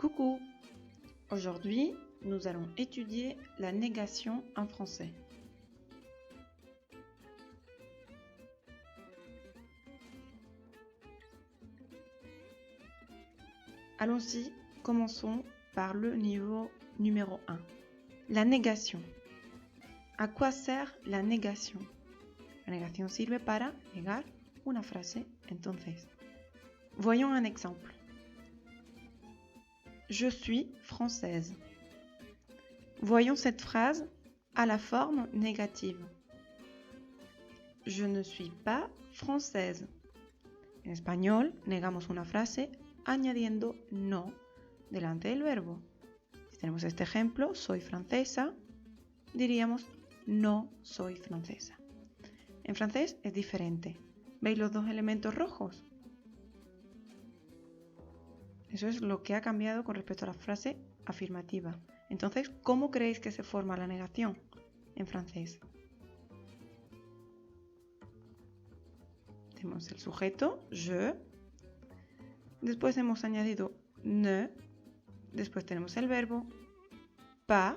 Coucou! Aujourd'hui, nous allons étudier la négation en français. Allons-y, commençons par le niveau numéro 1. La négation. ¿A quoi sert la négation? La negación sirve para negar una frase, entonces. Voyons un exemple. Je suis française. Voyons cette phrase à la forme négative. Je ne suis pas française. En español, negamos una frase añadiendo no delante del verbo. Si tenemos este ejemplo, soy francesa, diríamos no soy francesa. En francés es diferente. ¿Veis los dos elementos rojos? Eso es lo que ha cambiado con respecto a la frase afirmativa. Entonces, ¿cómo creéis que se forma la negación en francés? Tenemos el sujeto, je. Después hemos añadido ne. Después tenemos el verbo pas.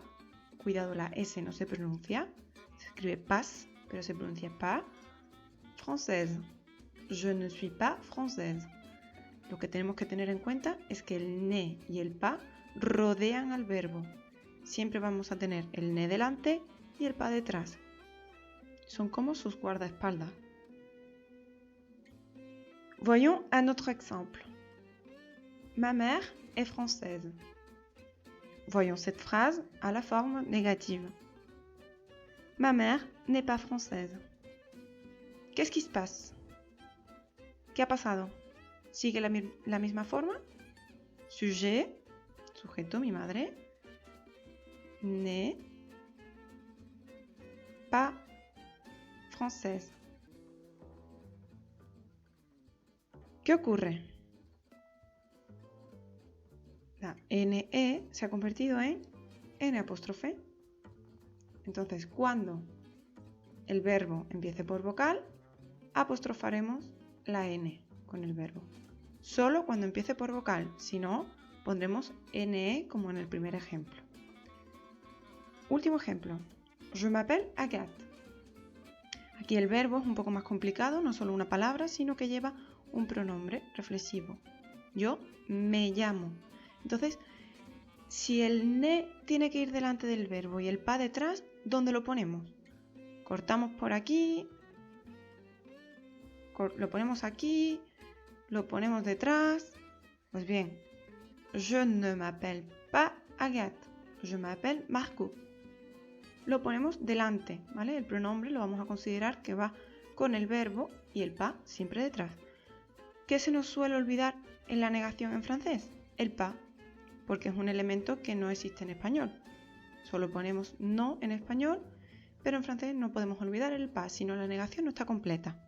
Cuidado, la S no se pronuncia. Se escribe pas, pero se pronuncia pas. Française. Je ne suis pas française. Lo que tenemos que tener en cuenta es que el ne y el pas rodean al verbo. Siempre vamos a tener el ne delante y el pas detrás. Son como sus guardaespaldas. Voyons un autre exemple. Ma mère est française. Voyons cette phrase à la forme négative. Ma mère n'est pas française. Qu'est-ce qui se passe? ¿Qué ha pasado? ¿Sigue la misma forma? Sujet, sujeto, mi madre, n'est pas française. ¿Qué ocurre? La NE se ha convertido en N apóstrofe. Entonces, cuando el verbo empiece por vocal, apostrofaremos la N con el verbo. Solo cuando empiece por vocal, si no, pondremos NE como en el primer ejemplo. Último ejemplo. Je m'appelle Agathe. Aquí el verbo es un poco más complicado, no solo una palabra, sino que lleva un pronombre reflexivo. Yo me llamo. Entonces, si el ne tiene que ir delante del verbo y el pas detrás, ¿dónde lo ponemos? Cortamos por aquí, lo ponemos aquí, lo ponemos detrás. Pues bien, je ne m'appelle pas Agathe, je m'appelle Marco. Lo ponemos delante, ¿vale? El pronombre lo vamos a considerar que va con el verbo y el pas siempre detrás. ¿Qué se nos suele olvidar en la negación en francés? El pas, porque es un elemento que no existe en español. Solo ponemos no en español, pero en francés no podemos olvidar el pas, si no la negación no está completa.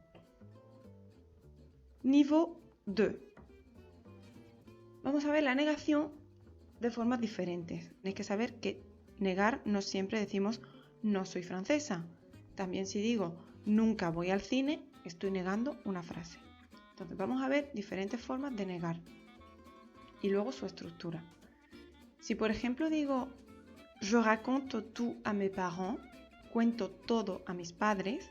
Niveau 2. Vamos a ver la negación de formas diferentes. Tenéis que saber que negar no siempre decimos no soy francesa. También si digo nunca voy al cine, estoy negando una frase. Entonces vamos a ver diferentes formas de negar y luego su estructura. Si por ejemplo digo je raconte tout à mes parents, cuento todo a mis padres,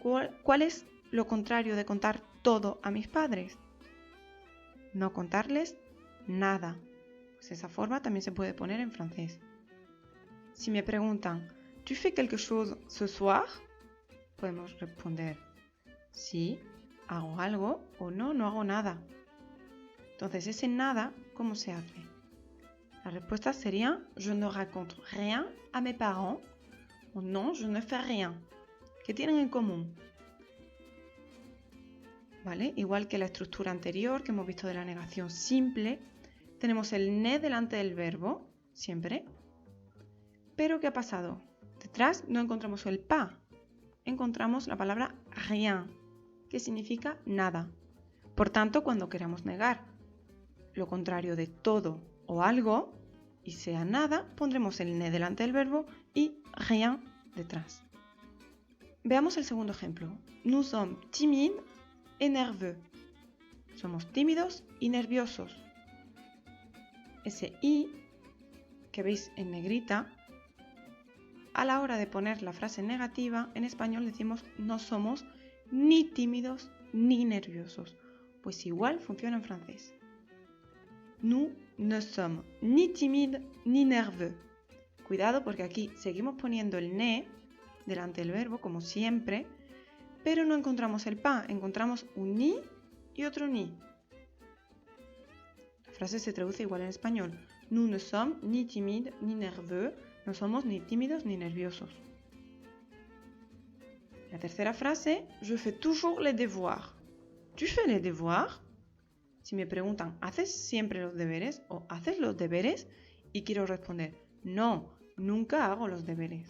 ¿cuál es lo contrario de contar todo a mis padres? No contarles nada. Pues esa forma también se puede poner en francés. Si me preguntan, ¿tu fais quelque chose ce soir? Podemos responder, sí, hago algo o no, no hago nada. Entonces, ese nada, ¿cómo se hace? La respuesta sería, je ne raconte rien à mes parents o non, je ne fais rien. ¿Qué tienen en común? ¿Vale? Igual que la estructura anterior que hemos visto de la negación simple, tenemos el ne delante del verbo, siempre. Pero ¿qué ha pasado? Detrás no encontramos el pas, encontramos la palabra rien, que significa nada. Por tanto, cuando queramos negar lo contrario de todo o algo, y sea nada, pondremos el ne delante del verbo y rien detrás. Veamos el segundo ejemplo. Nous sommes timides et nerveux. Somos tímidos y nerviosos. ese I que veis en negrita, a la hora de poner la frase negativa, en español decimos no somos ni tímidos ni nerviosos. Pues igual funciona en francés. Nous ne sommes ni timides ni nerveux. Cuidado porque aquí seguimos poniendo el ne delante del verbo, como siempre, pero no encontramos el pas, encontramos un ni y otro ni. La frase se traduce igual en español. Nous ne sommes ni timides ni nerveux. No somos ni tímidos ni nerviosos. La tercera frase, je fais toujours les devoirs. ¿Tu fais les devoirs? Si me preguntan, ¿haces siempre los deberes? O ¿haces los deberes? Y quiero responder, no, nunca hago los deberes.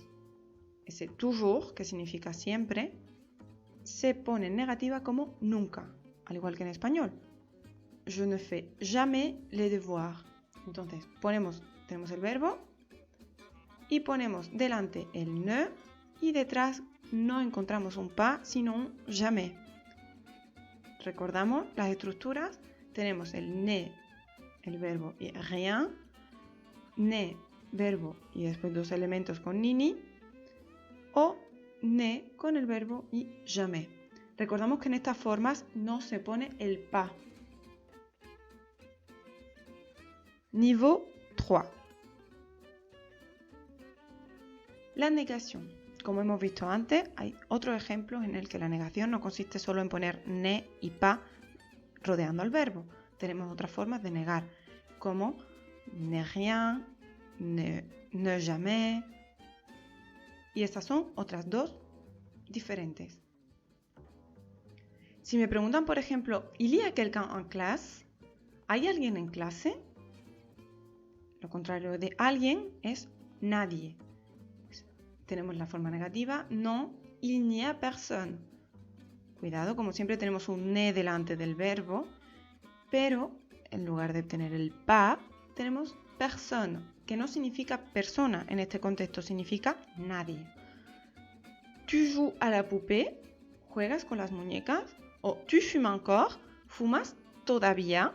Ese toujours, que significa siempre, se pone en negativa como nunca, al igual que en español. Je ne fais jamais les devoirs. Entonces, tenemos el verbo y ponemos delante el ne y detrás no encontramos un pas, sino un jamais. Recordamos las estructuras, tenemos el ne, el verbo y rien, ne, verbo y después dos elementos con ni, o ne con el verbo y jamais. Recordamos que en estas formas no se pone el pas. Niveau 3. La negación. Como hemos visto antes, hay otros ejemplos en el que la negación no consiste solo en poner ne y pas rodeando al verbo. Tenemos otras formas de negar, como ne rien, ne jamais. Y estas son otras dos diferentes. Si me preguntan, por ejemplo, ¿il y a quelqu'un en classe? ¿Hay alguien en clase? Lo contrario de alguien es nadie. Tenemos la forma negativa, no, il n'y a personne. Cuidado, como siempre tenemos un ne delante del verbo, pero en lugar de tener el pas, tenemos personne, que no significa persona en este contexto, significa nadie. Tu joues à la poupée, juegas con las muñecas, o tu fumes encore, fumas todavía.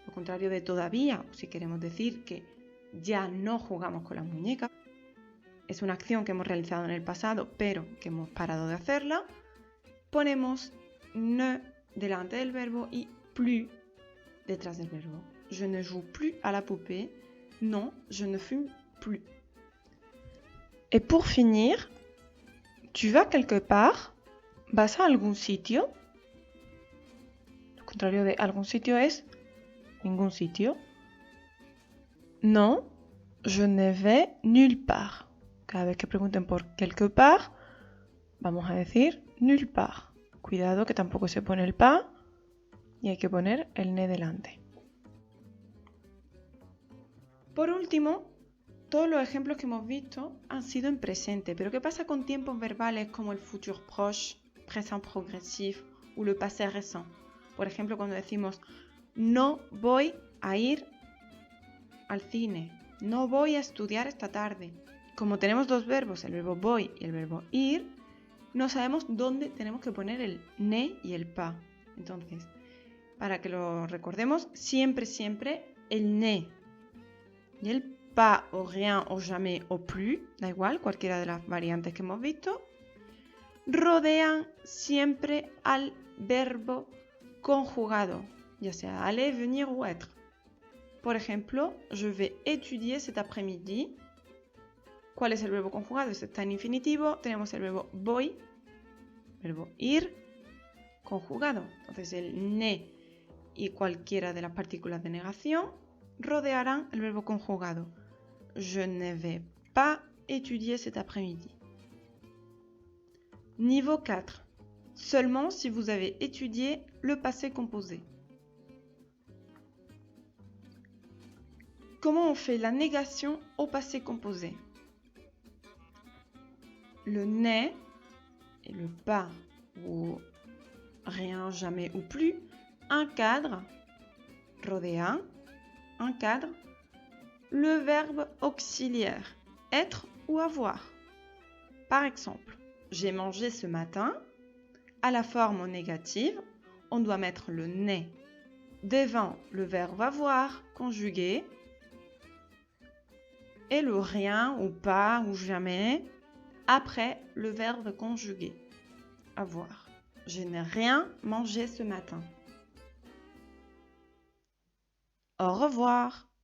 Lo contrario de todavía, si queremos decir que ya no jugamos con las muñecas, es una acción que hemos realizado en el pasado, pero que hemos parado de hacerla, ponemos ne delante del verbo y plus detrás del verbo. Je ne joue plus à la poupée. Non, je ne fume plus. Et pour finir, tu vas quelque part? ¿Vas a algún sitio? Lo contrario de algún sitio es ningún sitio. Non, je ne vais nulle part. Cada vez que pregunten por quelque part, vamos a decir nulle part. Cuidado que tampoco se pone el pas y hay que poner el ne delante. Por último, todos los ejemplos que hemos visto han sido en presente, pero ¿qué pasa con tiempos verbales como el futur proche, présent progressif o le passé récent? Por ejemplo, cuando decimos no voy a ir al cine, no voy a estudiar esta tarde. Como tenemos dos verbos, el verbo voy y el verbo ir, no sabemos dónde tenemos que poner el ne y el pas. Entonces, para que lo recordemos, siempre el ne y el pas o rien o jamais o plus, da igual, cualquiera de las variantes que hemos visto, rodean siempre al verbo conjugado, ya sea aller, venir o être. Por ejemplo, je vais étudier cet après-midi. ¿Cuál es el verbo conjugado? Este está en infinitivo. Tenemos el verbo voy, verbo ir, conjugado. Entonces el ne y cualquiera de las partículas de negación rodearán el verbo conjugado. Je ne vais pas étudier cet après-midi. Niveau 4. Seulement si vous avez étudié le passé composé. Comment on fait la négation au passé composé? Le ne et le pas ou rien, jamais ou plus encadrent, rodean, encadre le verbe auxiliaire être ou avoir. Par exemple, j'ai mangé ce matin. À la forme négative, on doit mettre le ne devant le verbe avoir conjugué et le rien ou pas ou jamais après le verbe conjugué avoir. Je n'ai rien mangé ce matin. Au revoir.